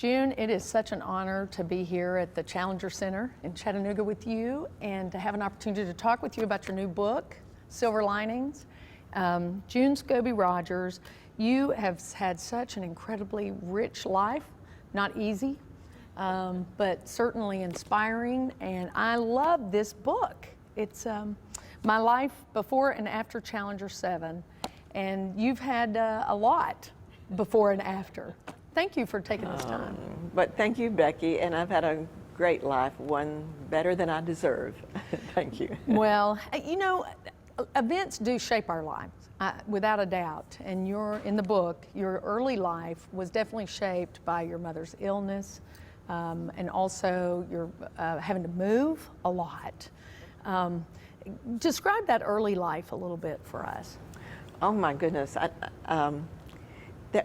June, it is such an honor to be here at the Challenger Center in Chattanooga with you and to have an opportunity to talk with you about your new book, Silver Linings. June Scobee Rodgers, you have had such an incredibly rich life, not easy, but certainly inspiring, and I love this book. It's my life before and after Challenger 7, and you've had a lot before and after. Thank you for taking this time. But thank you, Becky, and I've had a great life, one better than I deserve. Thank you. Well, you know, events do shape our lives, without a doubt. And in the book, your early life was definitely shaped by your mother's illness, and also your having to move a lot. Describe that early life a little bit for us. Oh my goodness.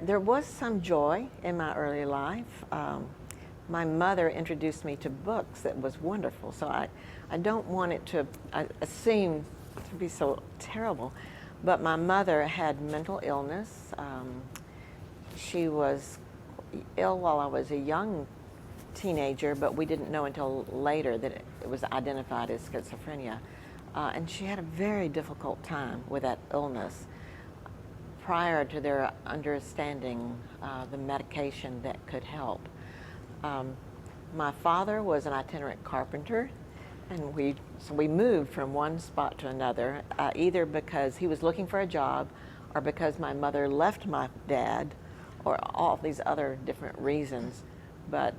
There was some joy in my early life. My mother introduced me to books that was wonderful, so I don't want it to seem to be so terrible, but my mother had mental illness. She was ill while I was a young teenager, but we didn't know until later that it was identified as schizophrenia. And she had a very difficult time with that illness prior to their understanding the medication that could help. My father was an itinerant carpenter, and we moved from one spot to another, either because he was looking for a job or because my mother left my dad, or all these other different reasons. But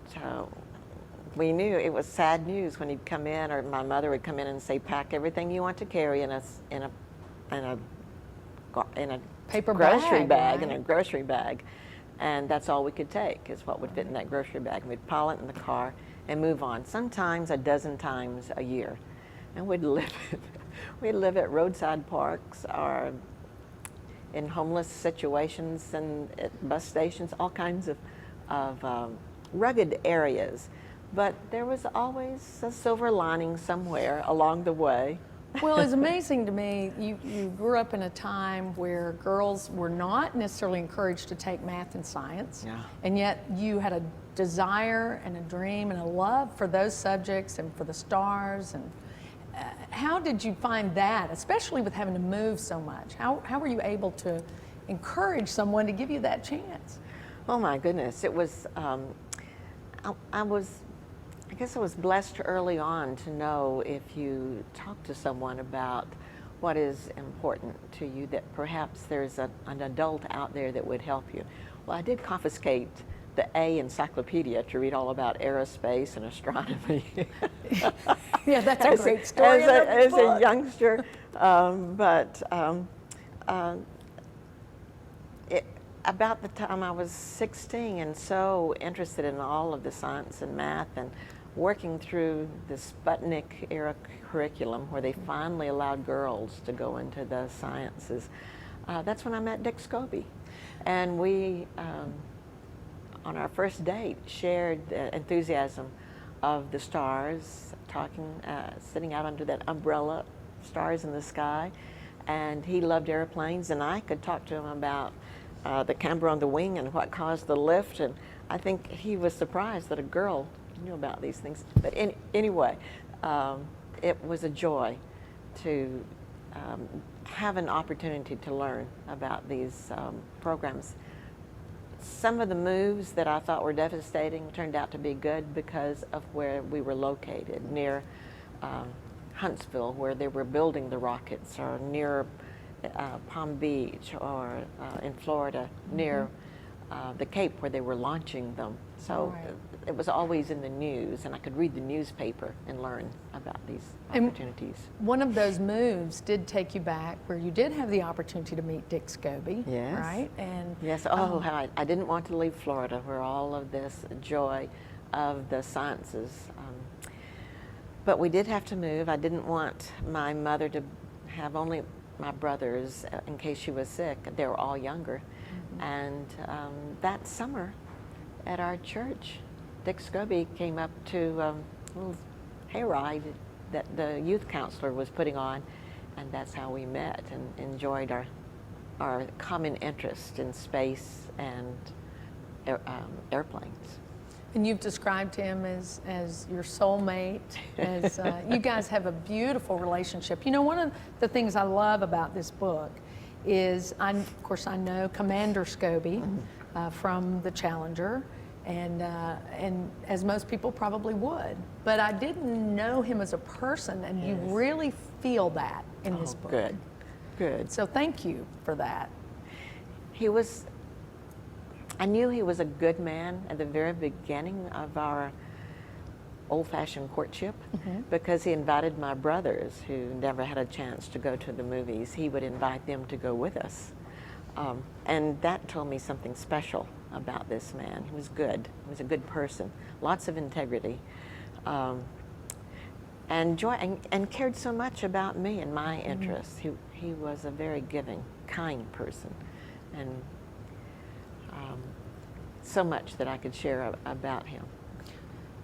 we knew it was sad news when he'd come in, or my mother would come in and say, pack everything you want to carry in a Paper grocery bag, right? in a grocery bag, and that's all we could take is what would fit in that grocery bag. We'd pile it in the car and move on, sometimes a dozen times a year. And we'd live at roadside parks or in homeless situations and at bus stations, all kinds of rugged areas. But there was always a silver lining somewhere along the way. Well, it's amazing to me, you grew up in a time where girls were not necessarily encouraged to take math and science, Yeah. and yet you had a desire and a dream and a love for those subjects and for the stars. And how did you find that, especially with having to move so much? How were you able to encourage someone to give you that chance? Oh my goodness, it was, I guess I was blessed early on to know if you talk to someone about what is important to you, that perhaps there's an adult out there that would help you. Well, I did confiscate the A encyclopedia to read all about aerospace and astronomy. Yeah, that's a great story. As a youngster, about the time I was 16 and so interested in all of the science and math and working through the Sputnik era curriculum where they finally allowed girls to go into the sciences. That's when I met Dick Scobee. And we, on our first date, shared the enthusiasm of the stars, sitting out under that umbrella, stars in the sky. And he loved airplanes, and I could talk to him about the camber on the wing and what caused the lift, and I think he was surprised that a girl knew about these things. But anyway, it was a joy to have an opportunity to learn about these programs. Some of the moves that I thought were devastating turned out to be good because of where we were located, near Huntsville, where they were building the rockets, or near Palm Beach, or in Florida, near the Cape where they were launching them. So it was always in the news, and I could read the newspaper and learn about these opportunities. And one of those moves did take you back where you did have the opportunity to meet Dick Scobee, yes. right? And yes, how I didn't want to leave Florida, where all of this joy of the sciences. But we did have to move. I didn't want my mother to have only my brothers in case she was sick. They were all younger. And that summer at our church, Dick Scobee came up to a little hayride that the youth counselor was putting on, and that's how we met and enjoyed our common interest in space and airplanes. And you've described him as your soulmate, as you guys have a beautiful relationship. You know, one of the things I love about this book is, of course, I know Commander Scobee from the Challenger, and as most people probably would, but I didn't know him as a person, and you really feel that in this book. Good, good. So thank you for that. I knew he was a good man at the very beginning of our old-fashioned courtship because he invited my brothers, who never had a chance to go to the movies. He would invite them to go with us. And that told me something special about this man. He was good. He was a good person, lots of integrity, and cared so much about me and my interests. He was a very giving, kind person, and so much that I could share about him.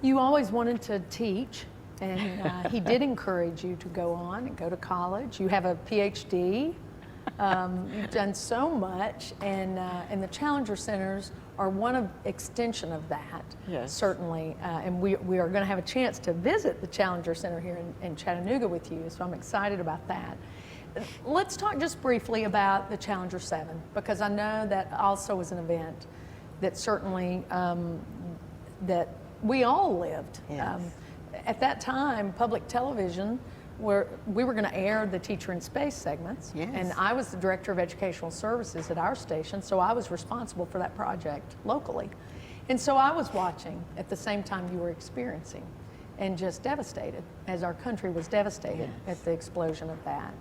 You always wanted to teach, and he did encourage you to go on and go to college. You have a PhD. You've done so much, and the Challenger Centers are one extension of that, certainly. And we are going to have a chance to visit the Challenger Center here in Chattanooga with you, so I'm excited about that. Let's talk just briefly about the Challenger 7, because I know that also was an event that certainly that we all lived. Yes. At that time, public television, we were going to air the Teacher in Space segments, and I was the Director of Educational Services at our station, so I was responsible for that project locally. And so I was watching at the same time you were experiencing, and just devastated, as our country was devastated at the explosion of that.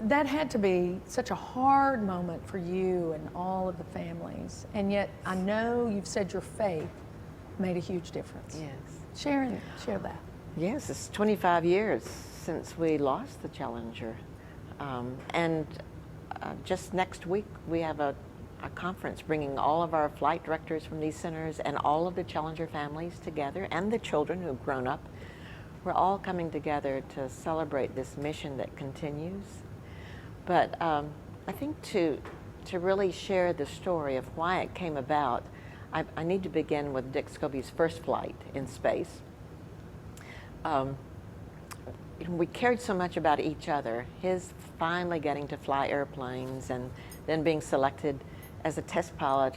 That had to be such a hard moment for you and all of the families, and yet I know you've said your faith made a huge difference. Yes. Share that. Yes, it's 25 years since we lost the Challenger. And just next week we have a conference bringing all of our flight directors from these centers and all of the Challenger families together, and the children who've grown up. We're all coming together to celebrate this mission that continues. But I think to really share the story of why it came about, I need to begin with Dick Scobee's first flight in space. We cared so much about each other. His finally getting to fly airplanes, and then being selected as a test pilot,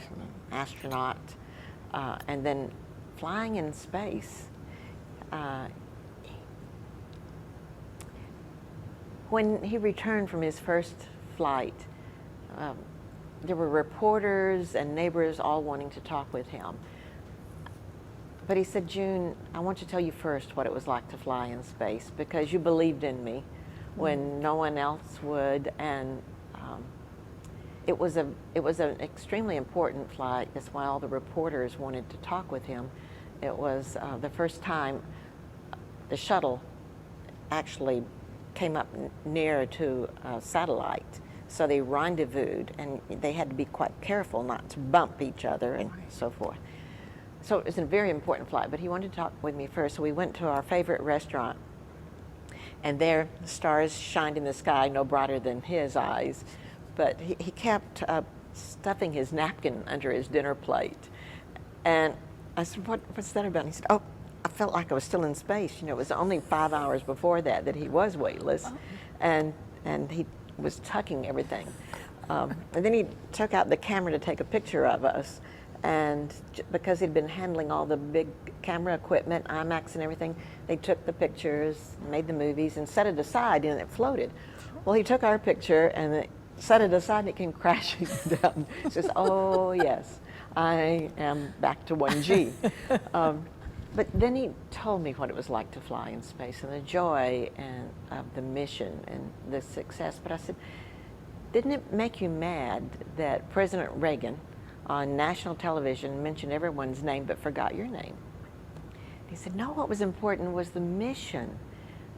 astronaut, and then flying in space. When he returned from his first flight, there were reporters and neighbors all wanting to talk with him. But he said, "June, I want to tell you first what it was like to fly in space, because you believed in me when no one else would, and it was an extremely important flight. That's why all the reporters wanted to talk with him. It was the first time the shuttle actually came up near to a satellite. So they rendezvoused, and they had to be quite careful not to bump each other and so forth. So it was a very important flight, but he wanted to talk with me first. So we went to our favorite restaurant, and there the stars shined in the sky, no brighter than his eyes. But he kept stuffing his napkin under his dinner plate. And I said, what's that about? And he said, "Oh, I felt like I was still in space." You know, it was only 5 hours before that he was weightless. And he was tucking everything. And then he took out the camera to take a picture of us. And because he'd been handling all the big camera equipment, IMAX and everything, they took the pictures, made the movies, and set it aside, and it floated. Well, he took our picture and set it aside, and it came crashing down. He says, "Oh, yes, I am back to 1G." But then he told me what it was like to fly in space and the joy of the mission and the success. But I said, "Didn't it make you mad that President Reagan on national television mentioned everyone's name but forgot your name?" He said, "No, what was important was the mission.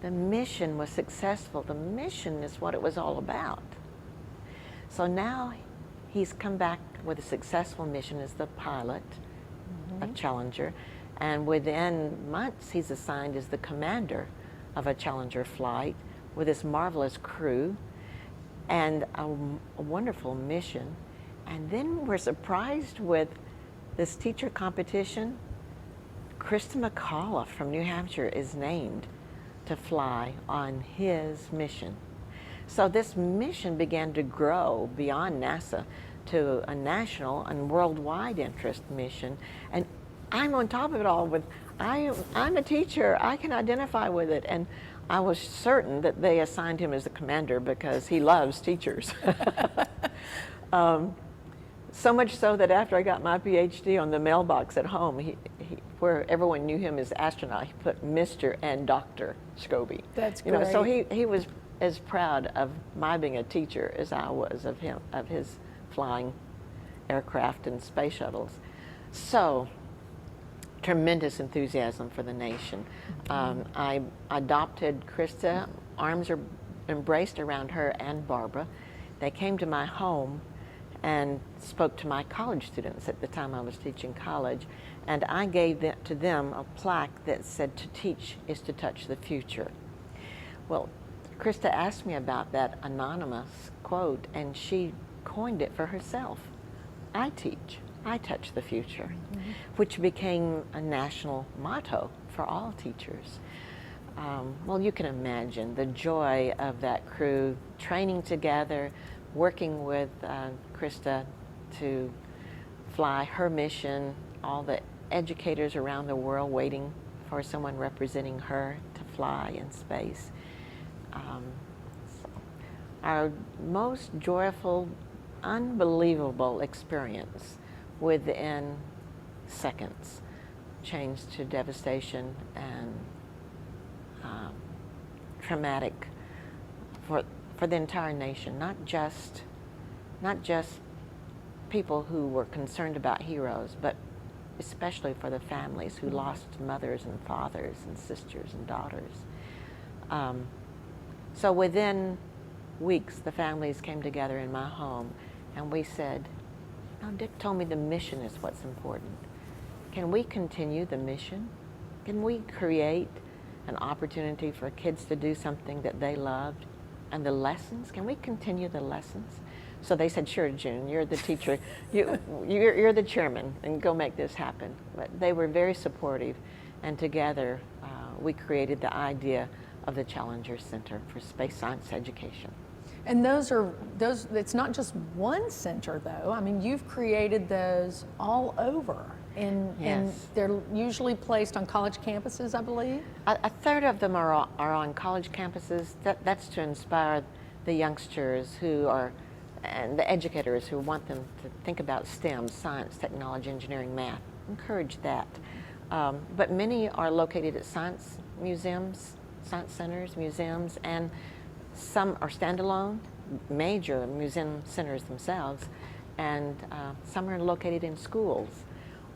The mission was successful. The mission is what it was all about." So now he's come back with a successful mission as the pilot of Challenger. And within months, he's assigned as the commander of a Challenger flight with this marvelous crew and a wonderful mission. And then we're surprised with this teacher competition Krista McAuliffe from New Hampshire is named to fly on his mission. So this mission began to grow beyond NASA to a national and worldwide interest mission. And I'm on top of it all with, I'm a teacher, I can identify with it. And I was certain that they assigned him as the commander because he loves teachers. So much so that after I got my PhD, on the mailbox at home, where everyone knew him as astronaut, he put Mr. and Dr. Scobee. That's you know, great. so he was as proud of my being a teacher as I was of him, of his flying aircraft and space shuttles. So, tremendous enthusiasm for the nation. I adopted Krista, arms are embraced around her and Barbara. They came to my home and spoke to my college students at the time I was teaching college, and I gave to them a plaque that said, "To teach is to touch the future." Well, Krista asked me about that anonymous quote, and she coined it for herself. I teach, I touch the future, which became a national motto for all teachers. Well, you can imagine the joy of that crew training together, working with Krista to fly her mission, all the educators around the world waiting for someone representing her to fly in space. Our most joyful, unbelievable experience within seconds changed to devastation and traumatic for the entire nation, not just people who were concerned about heroes, but especially for the families who lost mothers and fathers and sisters and daughters. So within weeks, the families came together in my home, and we said, "No, Dick told me the mission is what's important. Can we continue the mission? Can we create an opportunity for kids to do something that they loved? And the lessons, can we continue the lessons?" So they said, "Sure, June, you're the teacher. You're the chairman, and go make this happen." But they were very supportive, and together we created the idea of the Challenger Center for Space Science Education. And it's not just one center though. I mean, you've created those all over. And they're usually placed on college campuses, I believe? A third of them are on college campuses. That's to inspire the youngsters and the educators who want them to think about STEM, science, technology, engineering, math. Encourage that. But many are located at science museums, science centers, museums, and some are standalone, major museum centers themselves, and some are located in schools.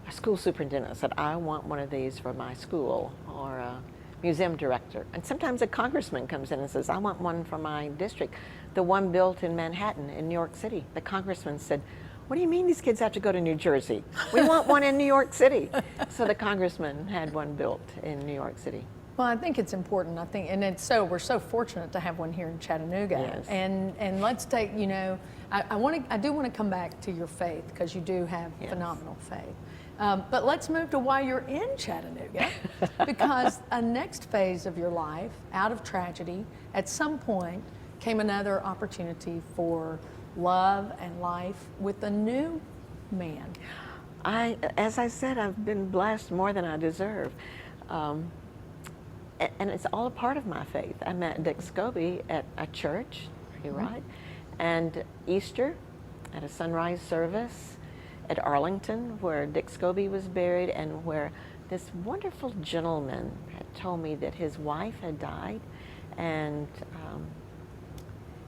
A school superintendent said, "I want one of these for my school," or a museum director. And sometimes a congressman comes in and says, "I want one for my district." The one built in Manhattan in New York City, the congressman said, "What do you mean these kids have to go to New Jersey? We want one in New York City." So the congressman had one built in New York City. Well, I think it's important. And we're so fortunate to have one here in Chattanooga. Yes. And let's take, I do want to come back to your faith, because you do have phenomenal faith. But let's move to why you're in Chattanooga, because a next phase of your life, out of tragedy, at some point came another opportunity for love and life with a new man. As I said, I've been blessed more than I deserve. And it's all a part of my faith. I met Dick Scobee at a church, you're right, and Easter at a sunrise service at Arlington, where Dick Scobee was buried, and where this wonderful gentleman had told me that his wife had died and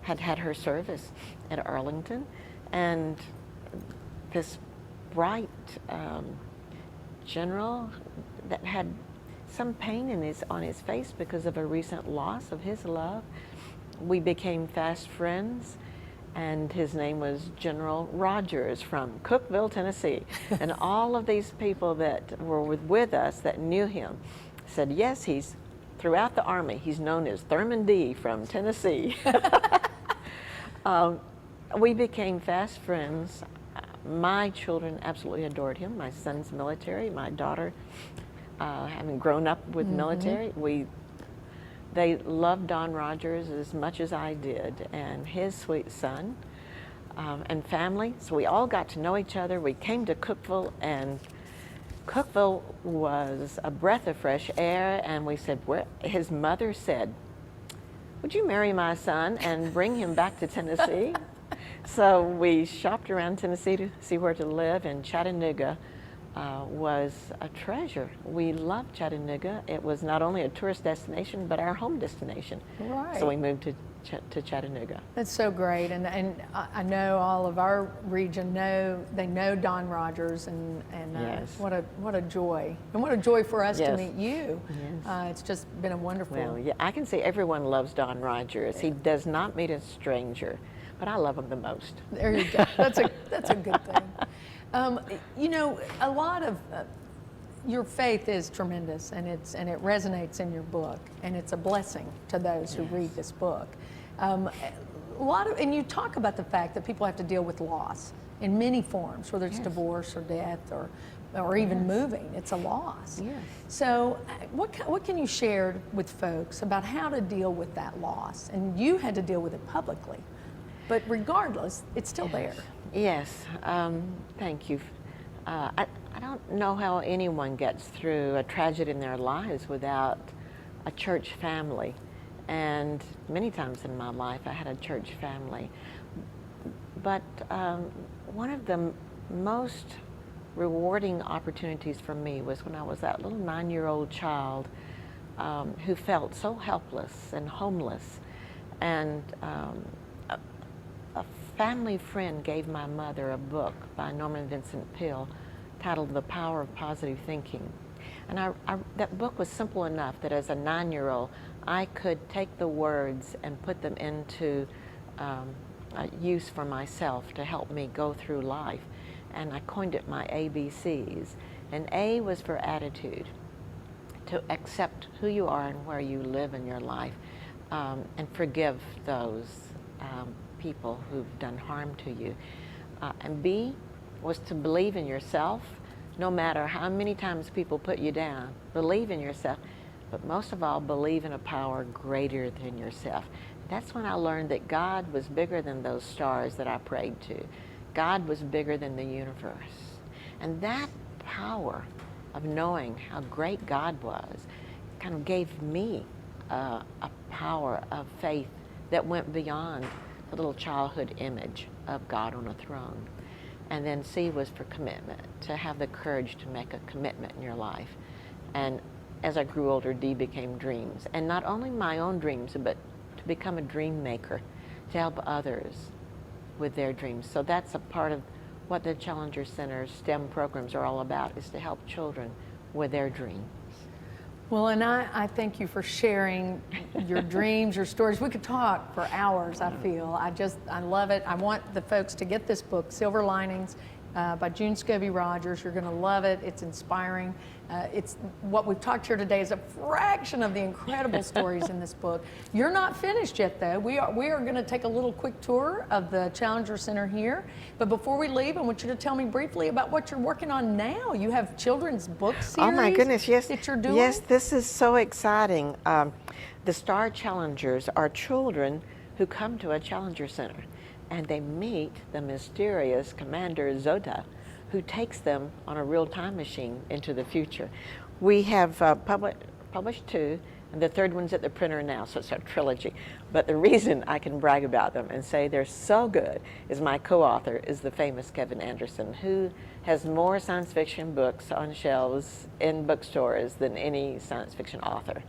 had had her service at Arlington, and this bright general that had some pain on his face because of a recent loss of his love. We became fast friends, and his name was General Rodgers from Cookeville, Tennessee. And all of these people that were with us that knew him said, "Yes, he's throughout the Army, he's known as Thurman D from Tennessee." We became fast friends. My children absolutely adored him. My son's military, my daughter having grown up with military, they loved Don Rodgers as much as I did, and his sweet son and family. So we all got to know each other. We came to Cookeville, and Cookeville was a breath of fresh air, and we said, his mother said, "Would you marry my son and bring him back to Tennessee?" So we shopped around Tennessee to see where to live, and Chattanooga was a treasure. We loved Chattanooga. It was not only a tourist destination, but our home destination. Right. So we moved to Chattanooga. That's so great, and I know all of our region know Don Rodgers, and Yes. what a joy, and what a joy for us to Yes. meet you. Yes. It's just been a wonderful. Well, yeah, I can say everyone loves Don Rodgers. He does not meet a stranger, but I love him the most. There you go. That's a good thing. You know, a lot of your faith is tremendous, and it resonates in your book, and it's a blessing to those who read this book. And you talk about the fact that people have to deal with loss in many forms, whether it's divorce or death or even moving. It's a loss. Yes. So, what can you share with folks about how to deal with that loss? And you had to deal with it publicly, but regardless, it's still there. Yes, thank you. I don't know how anyone gets through a tragedy in their lives without a church family. And many times in my life, I had a church family. But one of the most rewarding opportunities for me was when I was that little 9-year-old child who felt so helpless and homeless. And a family friend gave my mother a book by Norman Vincent Peale titled The Power of Positive Thinking. And that book was simple enough that as a 9-year-old, I could take the words and put them into use for myself to help me go through life. And I coined it my ABCs. And A was for attitude, to accept who you are and where you live in your life, and forgive those people who've done harm to you. And B was to believe in yourself, no matter how many times people put you down. Believe in yourself, but most of all, believe in a power greater than yourself. That's when I learned that God was bigger than those stars that I prayed to. God was bigger than the universe. And that power of knowing how great God was kind of gave me a power of faith that went beyond the little childhood image of God on a throne. And then C was for commitment, to have the courage to make a commitment in your life. And as I grew older, D became dreams. And not only my own dreams, but to become a dream maker, to help others with their dreams. So that's a part of what the Challenger Center's STEM programs are all about, is to help children with their dreams. Well, and I thank you for sharing your dreams, your stories. We could talk for hours, I feel. I love it. I want the folks to get this book, Silver Linings, by June Scobee Rodgers. You're going to love it. It's inspiring. It's what we've talked here today is a fraction of the incredible stories in this book. You're not finished yet, though. We are going to take a little quick tour of the Challenger Center here. But before we leave, I want you to tell me briefly about what you're working on now. You have children's book series. Oh my goodness, yes. That you're doing. Yes, this is so exciting. The Star Challengers are children who come to a Challenger Center, and they meet the mysterious Commander Zoda, who takes them on a real time machine into the future. We have published 2, and the 3rd one's at the printer now, so it's a trilogy. But the reason I can brag about them and say they're so good is my co-author is the famous Kevin Anderson, who has more science fiction books on shelves in bookstores than any science fiction author.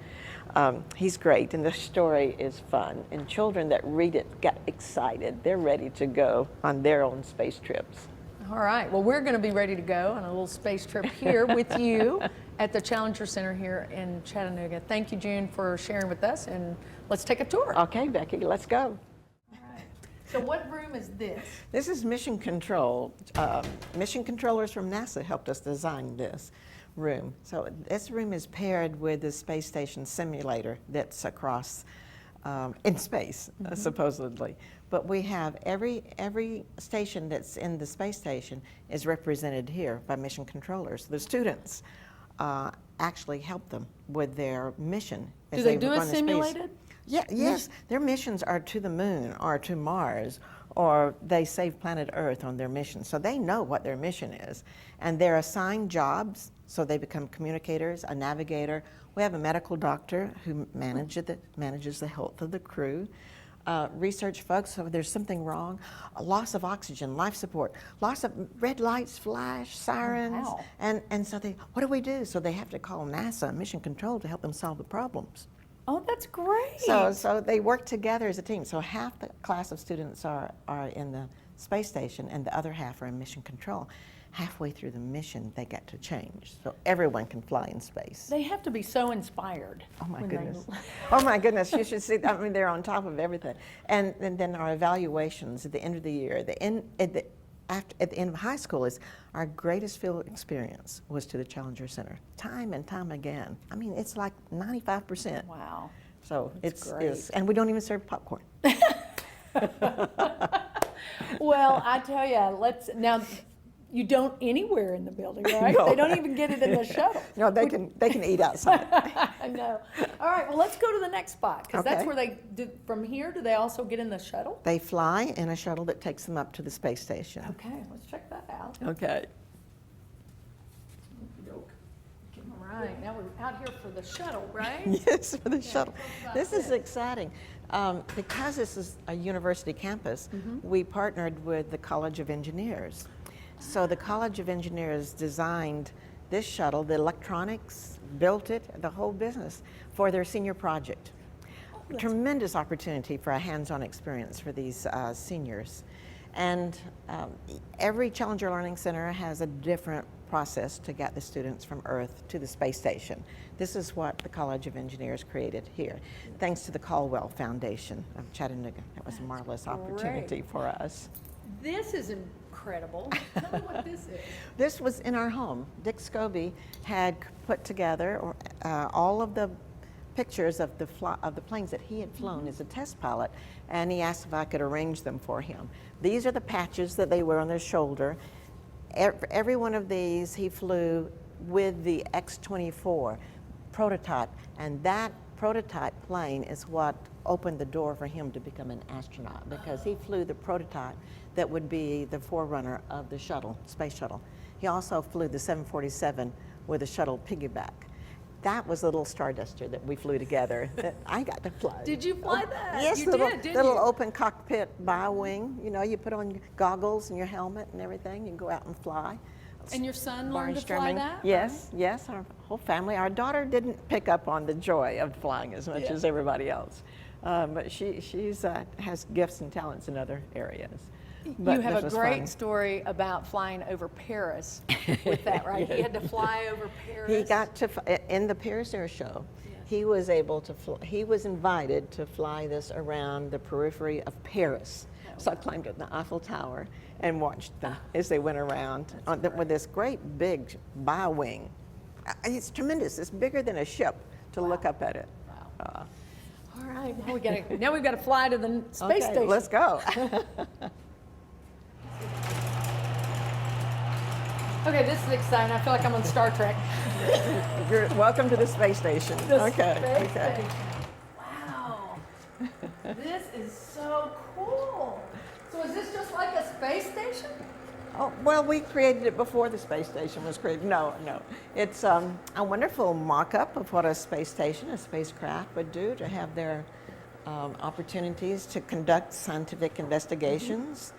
He's great, and the story is fun, and children that read it get excited. They're ready to go on their own space trips. All right. Well, we're going to be ready to go on a little space trip here with you at the Challenger Center here in Chattanooga. Thank you, June, for sharing with us, and let's take a tour. Okay, Becky, let's go. All right. So what room is this? This is Mission Control. Mission controllers from NASA helped us design this room. So this room is paired with the space station simulator that's across in space, supposedly. But we have every station that's in the space station is represented here by mission controllers. The students actually help them with their mission. Do they do it simulated? Yeah, yes. Their missions are to the moon or to Mars, or they save planet Earth on their mission. So they know what their mission is. And they're assigned jobs, so they become communicators, a navigator. We have a medical doctor who manages the health of the crew. Research folks, so if there's something wrong, a loss of oxygen, life support, loss of red lights, flash, sirens, Oh, and so what do we do? So they have to call NASA, Mission Control, to help them solve the problems. Oh, that's great. So they work together as a team. So half the class of students are in the space station and the other half are in Mission Control. Halfway through the mission, they get to change. So everyone can fly in space. They have to be so inspired. Oh my when goodness. they- Oh my goodness, you should see, I mean, they're on top of everything. And then our evaluations at the end of the year, at the end of high school is our greatest field experience was to the Challenger Center, time and time again. I mean, it's like 95%. Wow. So That's it's and we don't even serve popcorn. Well, I tell you, now, you don't anywhere in the building, right? No. They don't even get it in the shuttle. No, they can eat outside. I know. All right, well, let's go to the next spot, because that's Okay. where they, from here, do they also get in the shuttle? They fly in a shuttle that takes them up to the space station. Okay, let's check that out. Okay. All right, now we're out here for the shuttle, right? Yes, for the shuttle. tell us about This is this. exciting. Because this is a university campus, Mm-hmm. we partnered with the College of Engineers. So the College of Engineers designed this shuttle, the electronics, built it, the whole business, for their senior project. that's Tremendous opportunity for a hands-on experience for these seniors. And every Challenger Learning Center has a different process to get the students from Earth to the space station. This is what the College of Engineers created here, thanks to the Caldwell Foundation of Chattanooga. That was a marvelous opportunity for us. This is incredible. Tell me what this is. This was in our home. Dick Scobee had put together all of the pictures of the planes that he had flown as a test pilot, and he asked if I could arrange them for him. These are the patches that they wear on their shoulder. Every one of these he flew with the X-24 prototype, and that prototype plane is what opened the door for him to become an astronaut, because he flew the prototype that would be the forerunner of the shuttle, space shuttle. He also flew the 747 with a shuttle piggyback. That was a little Starduster that we flew together that I got to fly. Did you fly that? Yes, You little, did, didn't little you? open cockpit bi-wing. You know, you put on your goggles and your helmet and everything. You can go out and fly. And your son learned to fly Barnstorming. that? Yes, yes, our whole family. Our daughter didn't pick up on the joy of flying as much as everybody else. But she's has gifts and talents in other areas. But You have this a was great fun. story about flying over Paris with that, right? He had to fly over Paris. He got to, in the Paris Air Show, he was able to, he was invited to fly this around the periphery of Paris. So I climbed up the Eiffel Tower and watched them as they went around with this great big bi-wing. It's tremendous. It's bigger than a ship to look up at it. Wow. All right, now we've got to fly to the space station. Let's go. Okay, this is exciting. I feel like I'm on Star Trek. You're welcome to the space station. The okay. space Okay. station. Wow. This is so cool. So is this just like a space station? Oh, well, we created it before the space station was created. No, no. It's a wonderful mock-up of what a space station, a spacecraft would do to have their opportunities to conduct scientific investigations.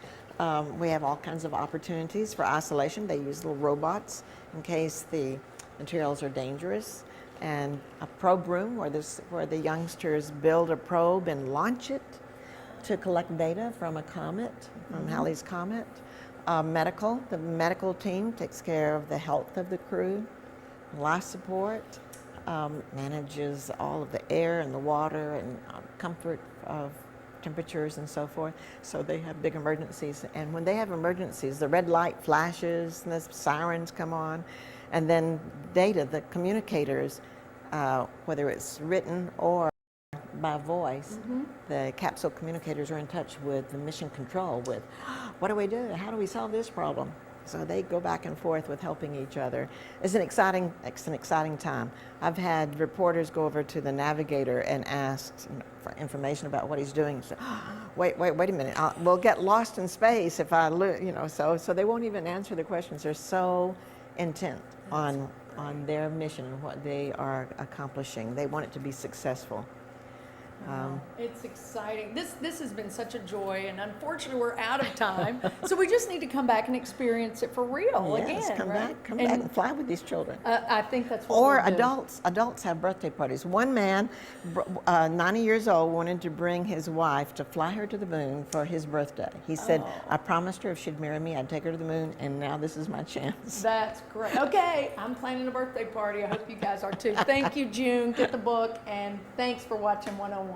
We have all kinds of opportunities for isolation. They use little robots in case the materials are dangerous. And a probe room where the youngsters build a probe and launch it to collect data from a comet, from Halley's Comet. The medical team takes care of the health of the crew, life support, manages all of the air and the water and comfort of temperatures and so forth. So they have big emergencies. And when they have emergencies, the red light flashes and the sirens come on. And then data, the communicators, whether it's written or by voice, the capsule communicators are in touch with the mission control with, what do we do? How do we solve this problem? So they go back and forth with helping each other. It's an exciting time. I've had reporters go over to the Navigator and ask for information about what he's doing. So, wait a minute, we'll get lost in space if I lose, so they won't even answer the questions. They're so intent on their mission, what they are accomplishing. They want it to be successful. It's exciting. This has been such a joy, and unfortunately we're out of time. So we just need to come back and experience it for real again. Come right? back and fly with these children. I think that's what Or we'll do. adults have birthday parties. One man, 90 years old, wanted to bring his wife to fly her to the moon for his birthday. He said, I promised her if she'd marry me, I'd take her to the moon, and now this is my chance. That's great. Okay, I'm planning a birthday party. I hope you guys are too. Thank you, June. Get the book, and thanks for watching 101.